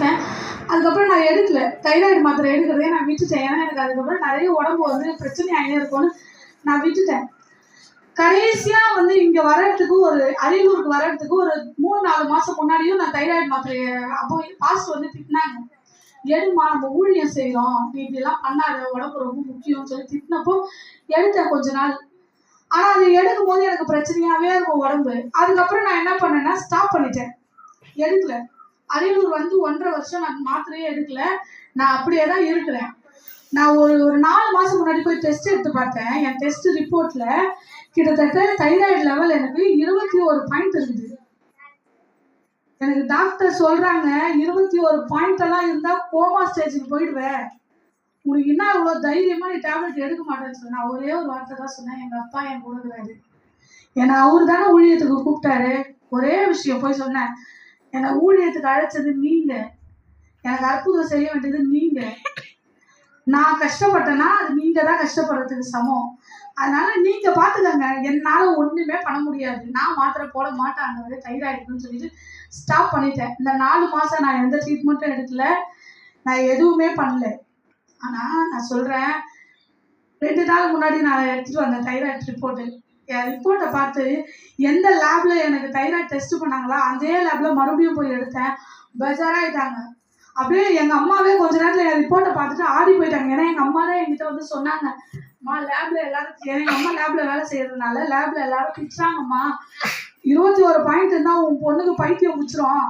எடுத்தேன். அதுக்கப்புறம் நான் எடுக்கல. தைராய்டு மாத்திரை எடுக்கிறதே நான் விட்டுட்டேன். ஏன்னா எனக்கு அதுக்கப்புறம் நிறைய உடம்பு வந்து பிரச்சனை ஆகிட்டே இருக்கும்னு நான் விட்டுட்டேன். கடைசியா வந்து இங்க வர்றதுக்கு ஒரு அரியலூருக்கு வர்றதுக்கு ஒரு 3-4 மாசம் முன்னாடியும் நான் தைராய்டு மாத்திரையை அப்போ பாஸ்ட் வந்து திட்டினாங்க. எடுமா, நம்ம ஊழியம் செய்யறோம், நீ இப்படிலாம் பண்ணாத, உடம்பு ரொம்ப முக்கியம்னு சொல்லி திட்டினப்போ எடுத்தேன் கொஞ்ச நாள். ஆனா அது எடுக்கும் போது எனக்கு பிரச்சனையாவே இருக்கும் உடம்பு. அதுக்கப்புறம் நான் என்ன பண்ணேன்னா ஸ்டாப் பண்ணிட்டேன், எடுக்கல. அரியலூர் வந்து 1.5 வருஷம் நான் மாத்திரையே எடுக்கல. நான் அப்படியே தான் இருக்கிறேன். நான் ஒரு 4 மாசம் முன்னாடி போய் டெஸ்ட் எடுத்து பார்த்தேன். என் டெஸ்ட் ரிப்போர்ட்ல கிட்டத்தட்ட தைராய்டு லெவல் எனக்கு 21 பாயிண்ட் இருக்குது. எனக்கு டாக்டர் சொல்றாங்க, 21 பாயிண்ட் எல்லாம் இருந்தா கோமா ஸ்டேஜுக்கு போயிடுவேன், உனக்கு என்ன இவ்வளோ தைரியமா நீ டேப்லெட் எடுக்க மாட்டேன்னு சொன்னேன். நான் ஒரே ஒரு வார்த்தை தான் சொன்னேன், எங்க அப்பா என் கூட இருக்கிறாரு, என்னை அவரு தானே ஊழியத்துக்கு கூப்பிட்டாரு. ஒரே விஷயம் போய் சொன்னேன், என்னை ஊழியத்துக்கு அழைச்சது நீங்க, எனக்கு அற்புதம் செய்ய வேண்டியது நீங்க. நான் கஷ்டப்பட்டேன்னா அது நீங்க தான் கஷ்டப்படுறதுக்கு சமம். அதனால நீங்க பாத்துக்கங்க, என்னால ஒண்ணுமே பண்ண முடியாது, நான் மாத்திரை போட மாட்டேன், தைராய்டுன்னு சொல்லிட்டு ஸ்டாப் பண்ணிட்டேன். இந்த 4 மாசம் நான் எந்த ட்ரீட்மெண்ட்டும் எடுக்கல, நான் எதுவுமே பண்ணல. ஆனா நான் சொல்றேன், 2 நாள் முன்னாடி நான் எடுத்துட்டு வந்தேன் தைராய்டு ரிப்போர்ட்டு. என் ரிப்போர்ட்டை பார்த்து எந்த லேப்ல எனக்கு தைராய்டு டெஸ்ட் பண்ணாங்களோ அதே லேப்ல மறுபடியும் போய் எடுத்தேன். பெஜாராயிட்டாங்க. அப்படியே எங்க அம்மாவே கொஞ்ச நேரத்துல என் ரிப்போர்ட்டை பார்த்துட்டு ஆடி போயிட்டாங்க. ஏன்னா எங்க அம்மா தான் என்கிட்ட வந்து சொன்னாங்க, அம்மா லேப்ல எல்லாரும், எங்க அம்மா லேப்ல வேலை செய்யறதுனால லேப்ல எல்லாரும் திட்டுறாங்கம்மா, 21 பாயிண்ட் இருந்தா உன் பொண்ணுக்கு பைத்தியம் முடிச்சிடும்,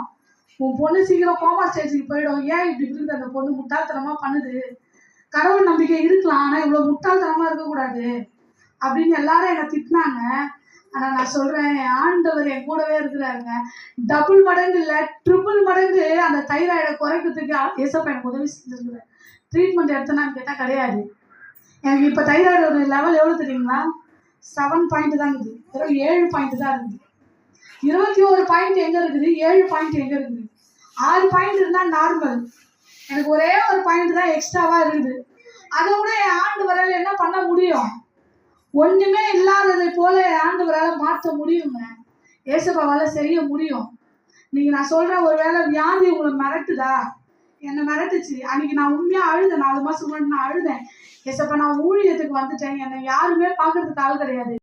உன் பொண்ணு சீக்கிரம் கோமா ஸ்டேஜுக்கு போயிடும், ஏன் இப்படி இருக்குது, அந்த பொண்ணு முட்டாள்தனமா பண்ணுது, கடவுள் நம்பிக்கை இருக்கலாம் ஆனா இவ்வளவு முட்டாள்தனமா இருக்கக்கூடாது அப்படின்னு எல்லாரும் என்னை திட்டினாங்க. ஆனா நான் சொல்றேன், ஆண்டவர் என் கூடவே இருக்கிறாருங்க. டபுள் மடங்கு இல்ல, ட்ரிபிள் மடங்கு அந்த தைராய்டை குறைக்கிறதுக்கு ஏசப்பா எனக்கு உதவி செஞ்சிருக்கிறேன். ட்ரீட்மெண்ட் எடுத்தேனான்னு கேட்டா கிடையாது. எனக்கு இப்ப தைராய்டோட லெவல் எவ்வளவு தெரியுங்களா? 7 பாயிண்ட் தான் இருக்குது. வெறும் 7 பாயிண்ட் தான் இருக்குது. 21 பாயிண்ட் எங்க இருக்குது, 7 பாயிண்ட் எங்க இருக்குது? 6 பாயிண்ட் இருந்தா நார்மல். எனக்கு ஒரே ஒரு பாயிண்ட் தான் எக்ஸ்ட்ராவா இருக்குது. அதை கூட என் ஆண்டவரால் என்ன பண்ண முடியும்? ஒண்ணுமே இல்லாததை போல ஆண்டவரால் மாற்ற முடியுங்க. ஏசப்பாவால செய்ய முடியும். நீங்க நான் சொல்றேன், ஒருவேளை வியாதி உங்களை மிரட்டுதா? என்னை மிரட்டுச்சு. அன்னைக்கு நான் உண்மையா அழுதேன். 4 மாசம் முன்னாடி நான் அழுதேன், ஏசப்பா நான் ஊழியத்துக்கு வந்துட்டேன், என்னை யாருமே பாக்குறதுக்கு ஆள் கிடையாது.